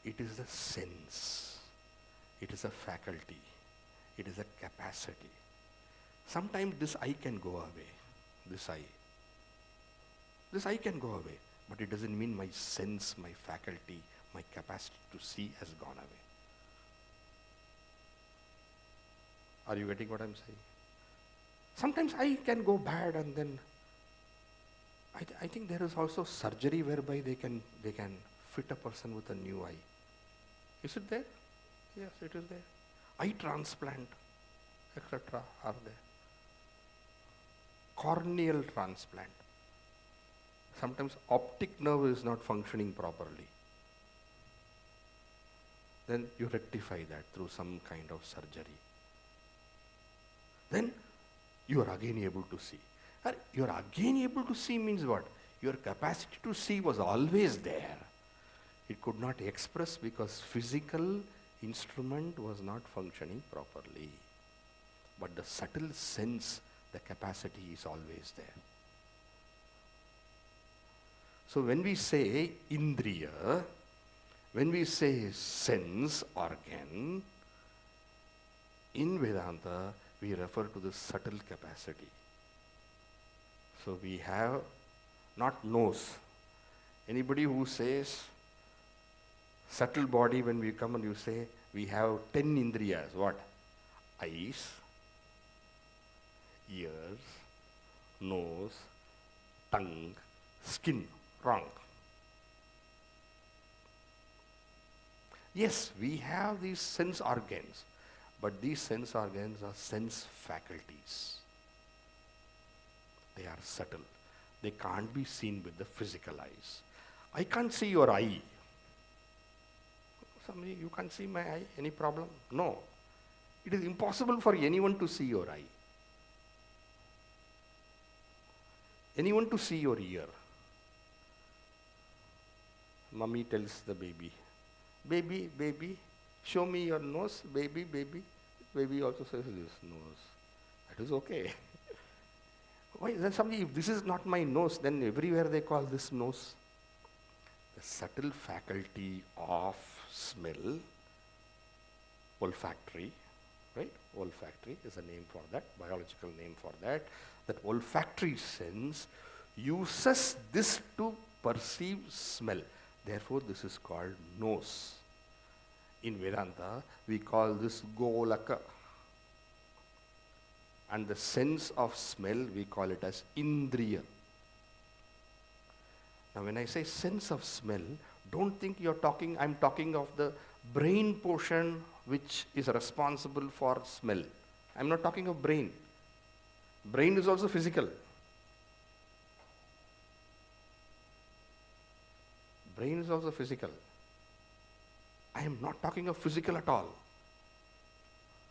Speaker 1: It is a sense. It is a faculty. It is a capacity. Sometimes this eye can go away. This eye. This eye can go away. But it doesn't mean my sense, my faculty, my capacity to see has gone away. Are you getting what I'm saying? Sometimes eye can go bad, and then I think there is also surgery whereby they can fit a person with a new eye. Is it there? Yes, it is there. Eye transplant, etc. are there. Corneal transplant. Sometimes optic nerve is not functioning properly. Then you rectify that through some kind of surgery. Then you are again able to see. You are again able to see means what? Your capacity to see was always there. It could not express because physical instrument was not functioning properly. But the subtle sense, the capacity is always there. So when we say indriyah, when we say sense organ, in Vedanta, we refer to the subtle capacity. So we have not nose. Anybody who says subtle body, when we come and you say we have 10 indriyas, what? Eyes, ears, nose, tongue, skin. Wrong. Yes, we have these sense organs, but these sense organs are sense faculties. They are subtle. They can't be seen with the physical eyes. I can't see your eye. Somebody, you can't see my eye? Any problem? No. It is impossible for anyone to see your eye. Anyone to see your ear. Mummy tells the baby, baby, baby, show me your nose, baby, baby. Baby also says this nose. That is okay. Why? Then somebody, if this is not my nose, then everywhere they call this nose. The subtle faculty of smell, olfactory, right? Olfactory is a name for that, biological name for that. That olfactory sense uses this to perceive smell. Therefore, this is called nose. In Vedanta, we call this golaka. And the sense of smell, we call it as indriyah. Now, when I say sense of smell, don't think I'm talking of the brain portion which is responsible for smell. I'm not talking of brain. Brain is also physical. Brain is also physical. I am not talking of physical at all.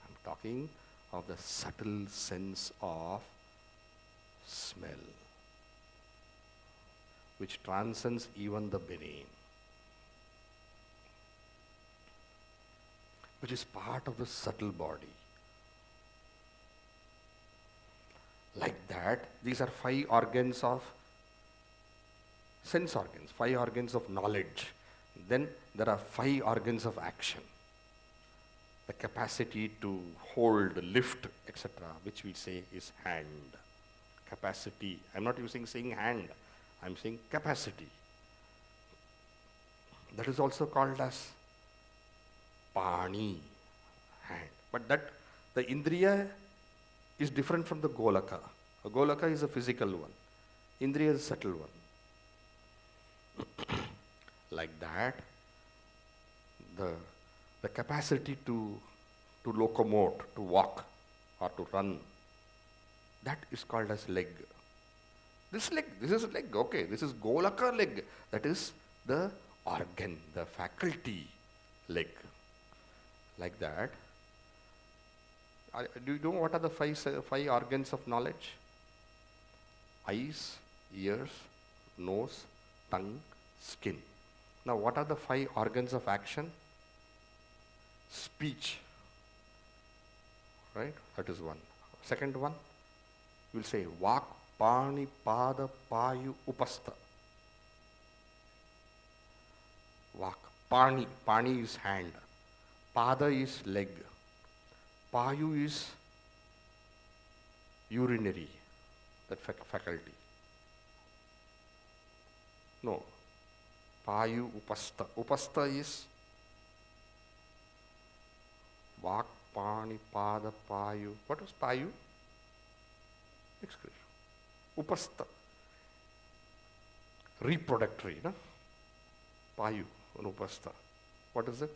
Speaker 1: I'm talking of the subtle sense of smell, which transcends even the brain, which is part of the subtle body. Like that, these are 5 organs of sense organs, 5 organs of knowledge. Then there are 5 organs of action. The capacity to hold, lift, etc., which we say is hand. Capacity. I'm not saying hand. I'm saying capacity. That is also called as pani, hand. But that, the indriyah is different from the golaka. A golaka is a physical one. Indriyah is a subtle one. Like that, the capacity to locomote, to walk or to run, that is called as leg. This is leg, okay, this is golaka leg. That is the organ, the faculty leg. Like that. Do you know what are the 5 organs of knowledge? Eyes, ears, nose, tongue, skin. Now what are the 5 organs of action? Speech. Right? That is one. Second one, we'll say vak, pani, pada, payu, upastha. Vak. Pani is hand. Pada is leg. Payu is urinary, that faculty. No. Payu, upastha. Upastha is vak, pani, pada, payu. What was payu? Excretion. Upastha. Reproductory, no? Payu and upastha. What is it?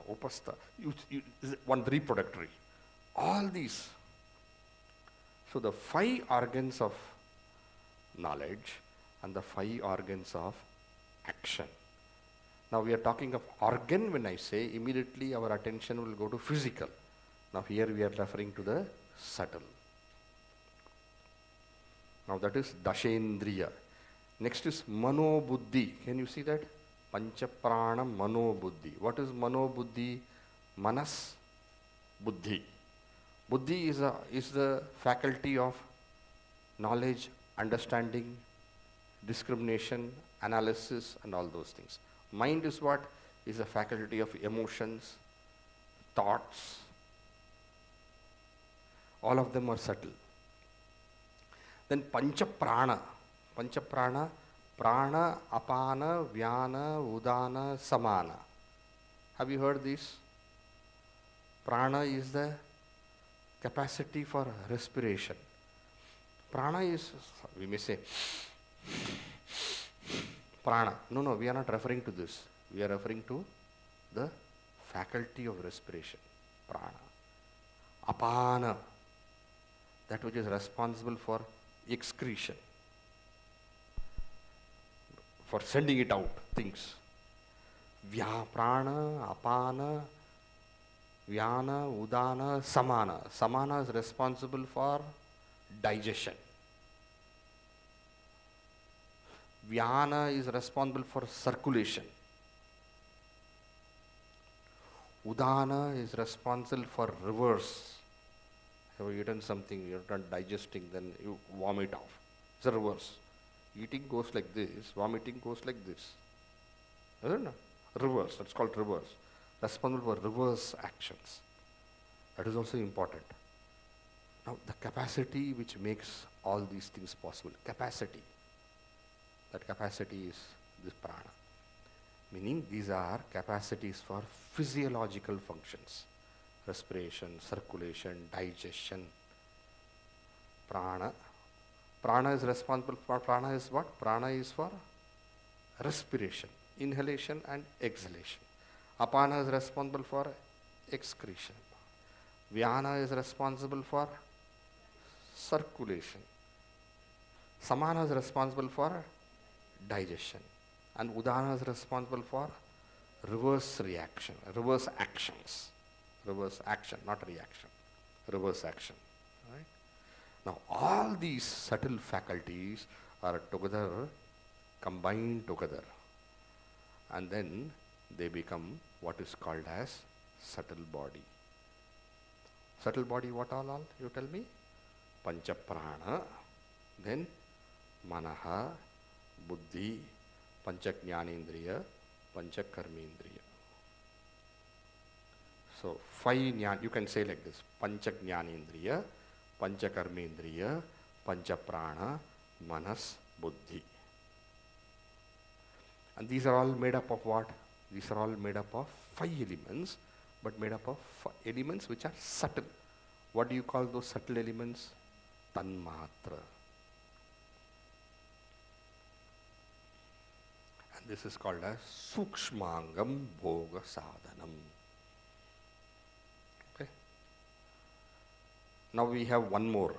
Speaker 1: Upastha. One reproductory. All these. So the 5 organs of knowledge and the 5 organs of action. Now we are talking of organ. When I say, immediately our attention will go to physical. Now here we are referring to the subtle. Now that is dashendriya. Next is mano-buddhi. Can you see that? Pancha-prana mano-buddhi. What is mano-buddhi? Manas, buddhih. Buddhi is the faculty of knowledge, understanding, discrimination, analysis, and all those things. Mind is what? Is a faculty of emotions, thoughts. All of them are subtle. Then pancha-prana. Pancha-prana, prana, apana, vyana, udana, samana. Have you heard this? Prana is the capacity for respiration. Prana is, we may say, prana. No, we are not referring to this. We are referring to the faculty of respiration, prana. Apana, that which is responsible for excretion, for sending it out, things. Prana, apana, vyana, udana, samana. Samana is responsible for digestion. Vyana is responsible for circulation. Udana is responsible for reverse. Have you eaten something, you're not digesting, then you vomit off. It's a reverse. Eating goes like this, vomiting goes like this. Isn't it? Reverse, that's called reverse. Responsible for reverse actions. That is also important. Now, the capacity which makes all these things possible, capacity. That capacity is this prana. Meaning these are capacities for physiological functions. Respiration, circulation, digestion. Prana. Prana is responsible for, prana is what? Prana is for respiration, inhalation and exhalation. Apana is responsible for excretion. Vyana is responsible for circulation. Samana is responsible for digestion. And Udana is responsible for reverse reaction, reverse actions. Reverse action, not reaction. Reverse action. Right? Now all these subtle faculties are together, combined together. And then they become what is called as subtle body. Subtle body, what all? You tell me? Pancha-prana, then manah, buddhih, pancha-jnanendriya, pancha-karmendriya. So 5 jnana, you can say like this: pancha-jnanendriya, pancha-karmendriya, pancha-prana, manas, buddhi. And these are all made up of what? These are all made up of 5 elements, but made up of elements which are subtle. What do you call those subtle elements? Tanmatra. And this is called as sookshma-angam, bhoga, saadhanam. Okay. Now we have one more,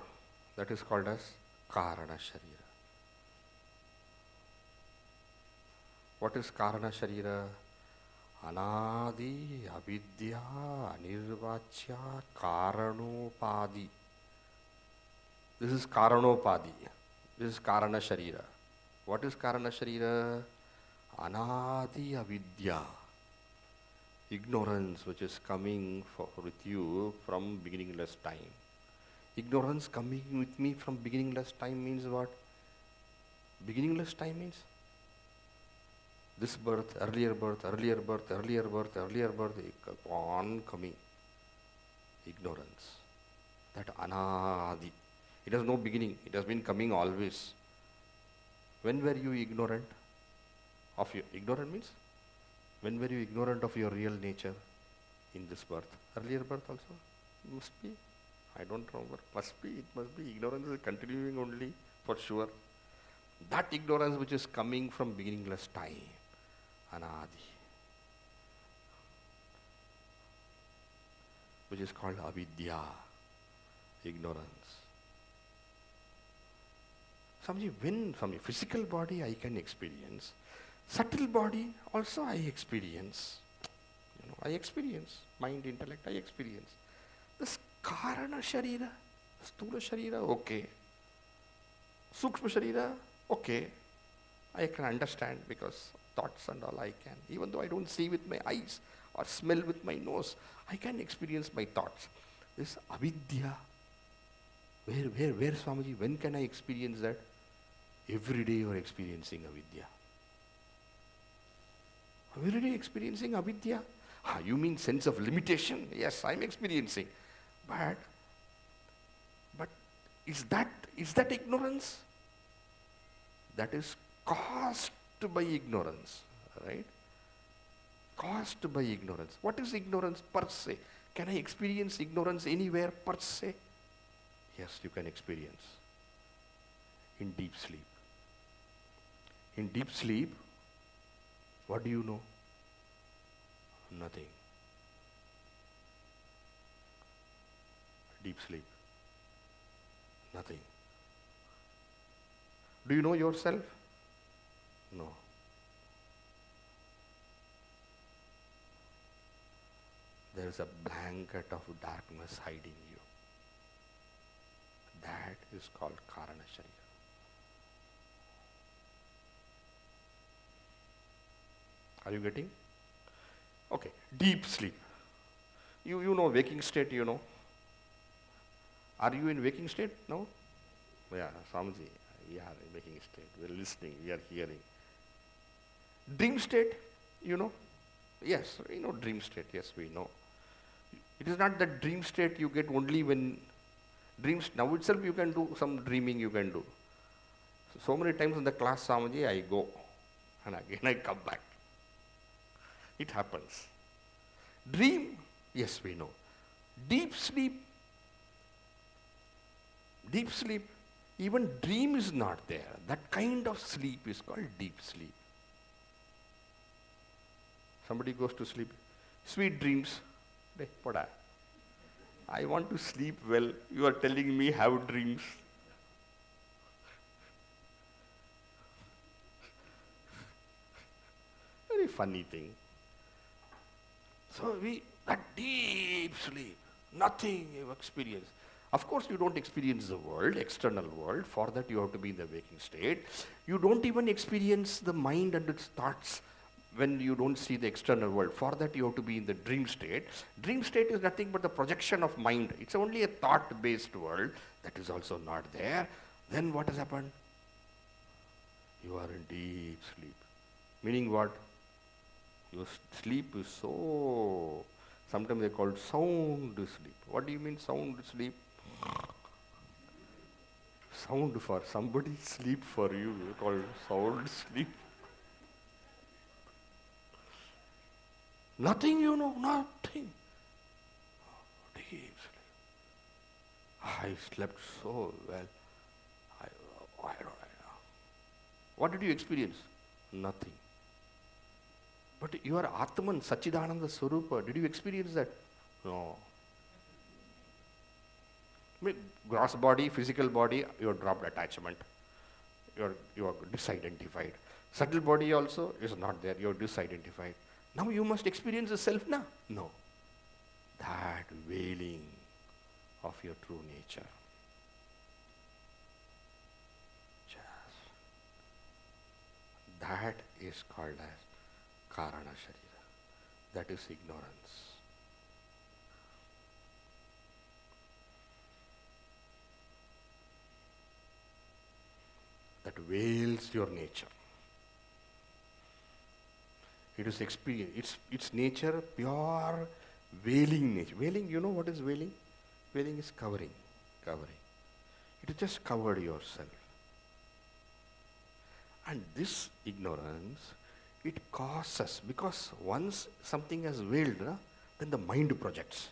Speaker 1: that is called as karana-sharira. What is karana-sharira? Anaadi, avidya, anirvachya, karanopaadi. This is karanopaadi. This is karana-sharira. What is karana-sharira? Anaadi avidya. Ignorance which is coming with you from beginningless time. Ignorance coming with me from beginningless time means what? Beginningless time means this birth, earlier birth, earlier birth, earlier birth, earlier birth, on coming. Ignorance. That Anaadi. It has no beginning. It has been coming always. When were you ignorant of your, ignorant means? When were you ignorant of your real nature? In this birth. Earlier birth also? Must be. I don't remember. Must be. It must be. Ignorance is continuing only for sure. That ignorance which is coming from beginningless time. Anaadi. Which is called avidya. Ignorance. Swamiji, when from a physical body I can experience, subtle body also I experience. I experience. Mind, intellect, I experience. This karana sharira, sthula sharira, okay. Sukshma sharira, okay. I can understand because thoughts and all I can. Even though I don't see with my eyes or smell with my nose, I can experience my thoughts. This avidya, where Swamiji, when can I experience that? Every day you are experiencing avidya. Every day experiencing avidya. You mean sense of limitation? Yes, I'm experiencing. But is that ignorance? That is caused by ignorance, right? Caused by ignorance. What is ignorance per se? Can I experience ignorance anywhere per se? Yes, you can experience. In deep sleep. In deep sleep, what do you know? Nothing. Deep sleep. Nothing. Do you know yourself? No. There is a blanket of darkness hiding you. That is called Karana Sharira. Are you getting? Okay, deep sleep. You know waking state, you know. Are you in waking state now? Yeah, Swamiji, we are in waking state. We are listening, we are hearing. Dream state, you know? Yes, we know dream state, yes, we know. It is not that dream state you get only when dreams, now itself you can do some dreaming you can do. So many times in the class, Swamiji, I go and again I come back. It happens. Dream, yes, we know. Deep sleep, even dream is not there. That kind of sleep is called deep sleep. Somebody goes to sleep, sweet dreams. I want to sleep well. You are telling me have dreams. Very funny thing. So that deep sleep, nothing you experience. Of course, you don't experience the world, external world. For that, you have to be in the waking state. You don't even experience the mind and its thoughts when you don't see the external world. For that, you have to be in the dream state. Dream state is nothing but the projection of mind. It's only a thought-based world. That is also not there. Then what has happened? You are in deep sleep. Meaning what? Your sleep is so, sometimes they call it sound sleep. What do you mean sound sleep? Sound for somebody, sleep for you. You call it sound sleep. Nothing, you know, nothing. Deep sleep. I slept so well. I don't know. What did you experience? Nothing. But you are Atman, Sachidananda Swarupa. Did you experience that? No. Gross body, physical body, you have dropped attachment. You are disidentified. Subtle body also is not there. You are disidentified. Now you must experience the self now. No. That veiling of your true nature. That is called as Karana Sharira. That is ignorance. That veils your nature. It is experience. Its nature, pure veiling nature. Veiling, you know what is veiling? Veiling is covering. It is just covered yourself. And this ignorance, it causes, because once something has veiled, then the mind projects.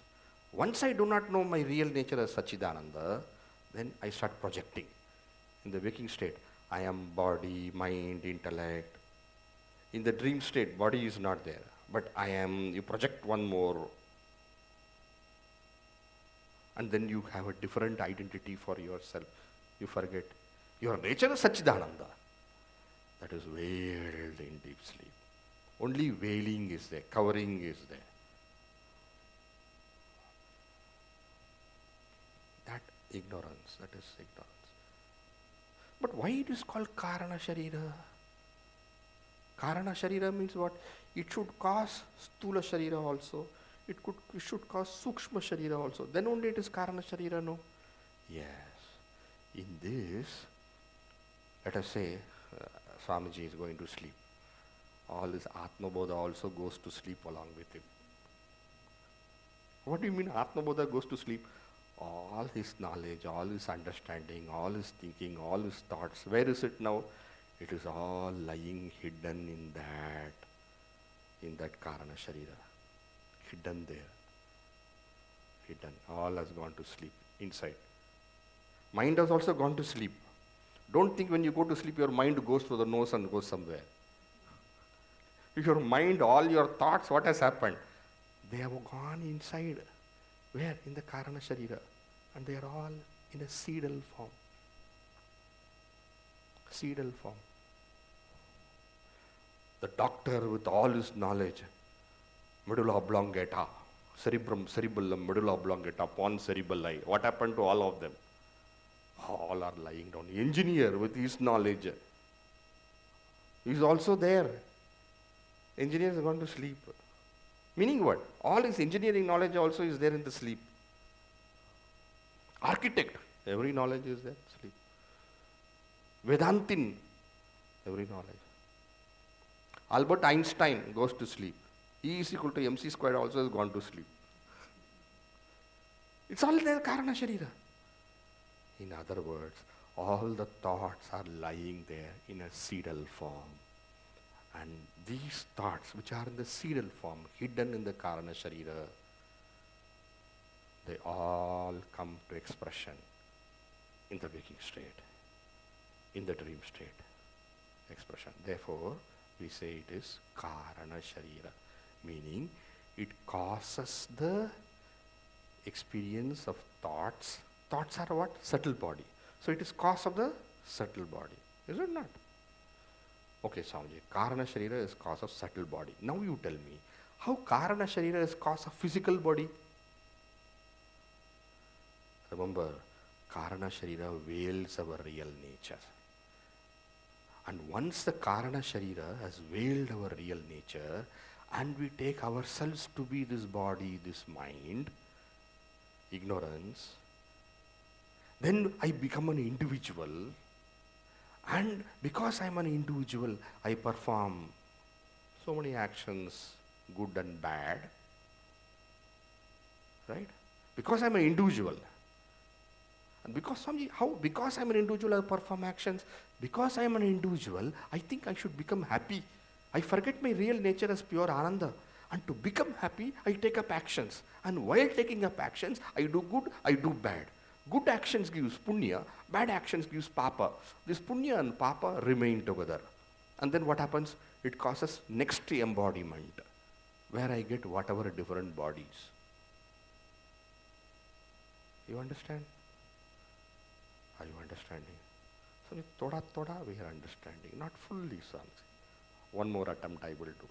Speaker 1: Once I do not know my real nature as Sachidananda, then I start projecting. In the waking state, I am body, mind, intellect. In the dream state, body is not there, but I am, you project one more. And then you have a different identity for yourself. You forget. Your nature is Sachidananda. That is veiled in deep sleep. Only veiling is there, covering is there. That ignorance, that is ignorance. But why it is called Karana Sharira? Karana Sharira means what? It should cause Stula Sharira also. It should cause Sukshma Sharira also. Then only it is Karana Sharira, no? Yes. In this, let us say, Swamiji is going to sleep. All this Atmabodha also goes to sleep along with him. What do you mean Atmabodha goes to sleep? All his knowledge, all his understanding, all his thinking, all his thoughts, where is it now? It is all lying hidden in that Karana Sharira. Hidden there. Hidden. All has gone to sleep inside. Mind has also gone to sleep. Don't think when you go to sleep, your mind goes through the nose and goes somewhere. Your mind, all your thoughts, what has happened? They have gone inside. Where? In the Karana Sharira. And they are all in a seedal form. Seedal form. The doctor with all his knowledge, medulla oblongata, cerebrum, cerebellum, medulla oblongata, pons cerebelli. What happened to all of them? All are lying down. Engineer with his knowledge, he's also there. Engineer is going to sleep. Meaning what? All his engineering knowledge also is there in the sleep. Architect, every knowledge is there, sleep. Vedantin, every knowledge. Albert Einstein goes to sleep. E is equal to mc squared also has gone to sleep. It's all there, Karana Sharira. In other words, all the thoughts are lying there in a seedal form. And these thoughts, which are in the seedal form, hidden in the Karana Sharira, they all come to expression in the waking state, in the dream state, expression. Therefore, we say it is Karana Sharira, meaning it causes the experience of thoughts. Thoughts are what? Subtle body. So it is cause of the subtle body. Is it not? Okay, Swamiji, Karana Sharira is cause of subtle body. Now you tell me, how Karana Sharira is cause of physical body? Remember, Karana Sharira veils our real nature. And once the Karana Sharira has veiled our real nature, and we take ourselves to be this body, this mind, ignorance, then I become an individual, and because I am an individual, I perform so many actions, good and bad, right? Because I am an individual. And because I am an individual, I perform actions. Because I am an individual, I think I should become happy. I forget my real nature as pure Ananda. And to become happy, I take up actions. And while taking up actions, I do good, I do bad. Good actions gives punya, bad actions gives papa. This punya and papa remain together. And then what happens? It causes next embodiment, where I get whatever different bodies. You understand? Are you understanding? So with thoda we are understanding, not fully, Swami. One more attempt I will do.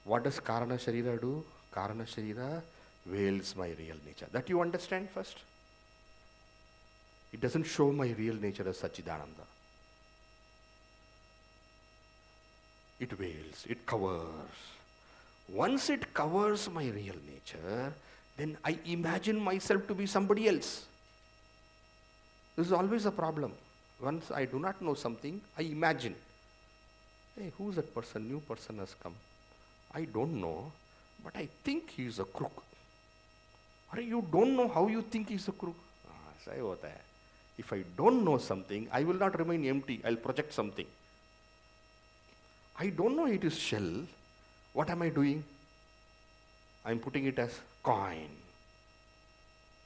Speaker 1: What does Karana Sharira do? Karana Sharira veils my real nature. That you understand first. It doesn't show my real nature as Sachidananda. It veils, it covers. Once it covers my real nature, then I imagine myself to be somebody else. This is always a problem. Once I do not know something, I imagine. Hey, who's that person? New person has come. I don't know, but I think he is a crook. Or you don't know how you think he is a crook. Say hota hai. If I don't know something, I will not remain empty. I'll project something. I don't know it is shell. What am I doing? I'm putting it as coin.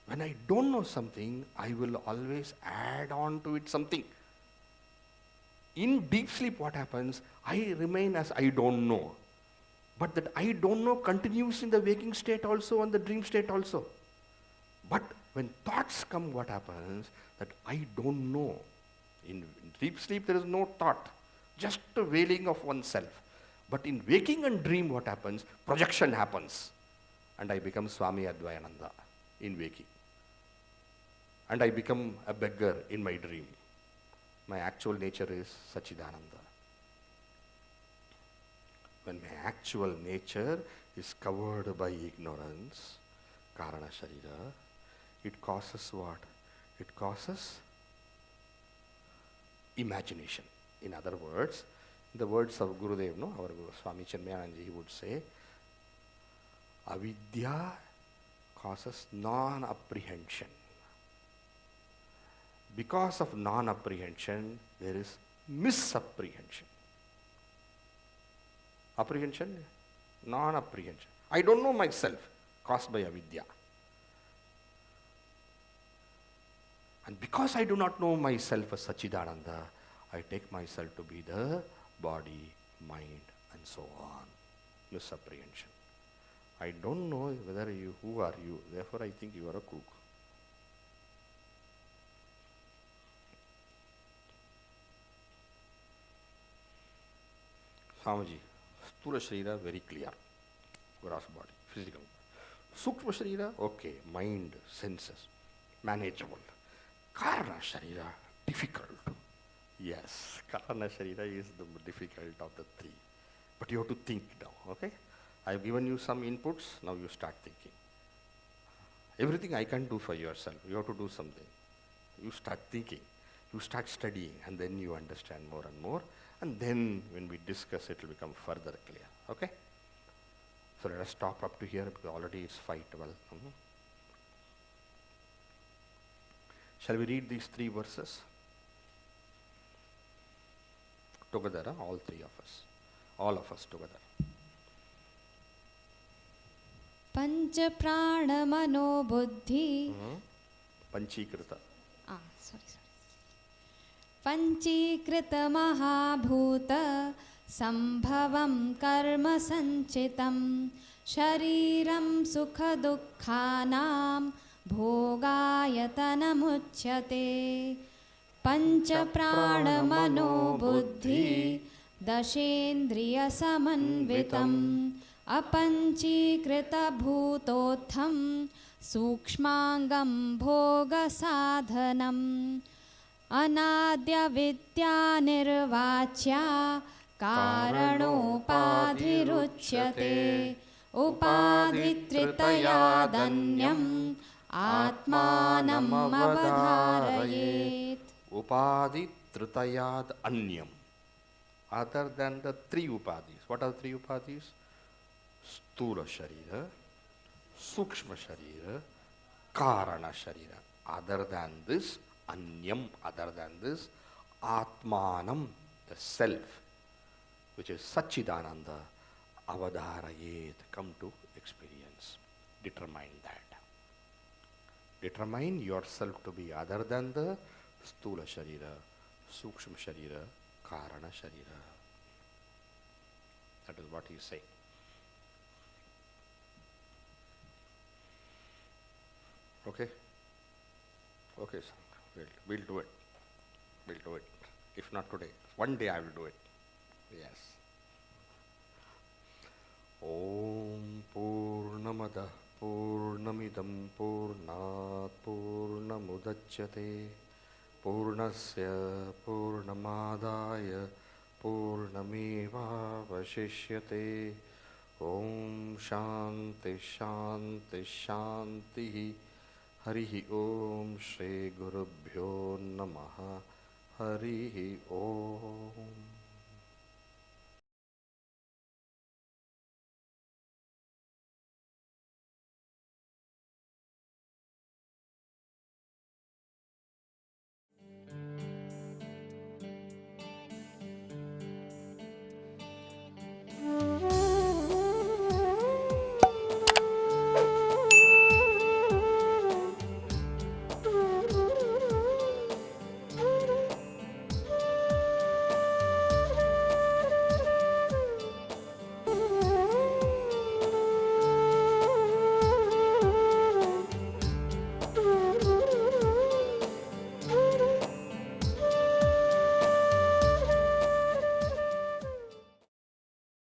Speaker 1: When I don't know something, I will always add on to it something. In deep sleep, what happens? I remain as I don't know. But that I don't know continues in the waking state also and the dream state also. But when thoughts come, what happens? That I don't know. In deep sleep, there is no thought. Just a veiling of oneself. But in waking and dream, what happens? Projection happens. And I become Swami Advayananda in waking. And I become a beggar in my dream. My actual nature is Sachidananda. When my actual nature is covered by ignorance, Karana Sharira, it causes what? It causes imagination. In other words, in the words of Gurudev, no, our Guru, Swami Chinmayananda, he would say, avidya causes non-apprehension. Because of non-apprehension, there is misapprehension. Apprehension? Non-apprehension. I don't know myself, caused by avidya. And because I do not know myself as Sachidananda, I take myself to be the body, mind, and so on. Misapprehension. I don't know whether you, who are you, therefore I think you are a kook. Swamiji, Sthula Sharira, very clear. Gross body, physical. Sukshma Sharira, okay, mind, senses, manageable. Karana Sharira, difficult. Yes, Karana Sharira is the difficult of the three. But you have to think now, okay? I have given you some inputs, now you start thinking. Everything I can do for yourself, you have to do something. You start thinking, you start studying, and then you understand more and more. And then when we discuss, it will become further clear, okay? So let us stop up to here because already it's 5:12. Shall we read these 3 verses? Together, all 3 of us. All of us together.
Speaker 2: Pancha prana mano buddhi.
Speaker 1: Panchi-krita.
Speaker 2: Sorry. Panchi-krita mahaa-bhoota sambhavam karma sanchitam shareeram sukha-duhkhaanaam bhog-aayatanam uchyate pancha prana mano buddhi dashendriyah saman-vitam apanchi-krita bhutottham sookshma-angam bhoga saadhanam Anaadi avidya nirvachya karanopādhi-ruchyate upaadhi-tritayaat atmanam avadharayet.
Speaker 1: Upaadhi-tritayaat. Other than the 3 upadhis. What are the 3 upadhis? Sthula Sharira, Sukshma Sharira, Karana Sharira. Other than this, other than this, Atmanam, the self, which is Satchidananda, avadharayet, come to experience. Determine that. Determine yourself to be other than the Sthula Sharira, Sukshma Sharira, Karana Sharira. That is what he is saying. Okay? Okay, sir. We'll do it. We'll do it. If not today, one day I will do it. Yes. Om Purnamada Purnamidam Purnat Purnamudachyate Purnasya Purnamadaya Purnameva Vashishyate Om Shanti Shanti Shanti Harihi Om Shri Gurubhyo Namaha Harihi Om.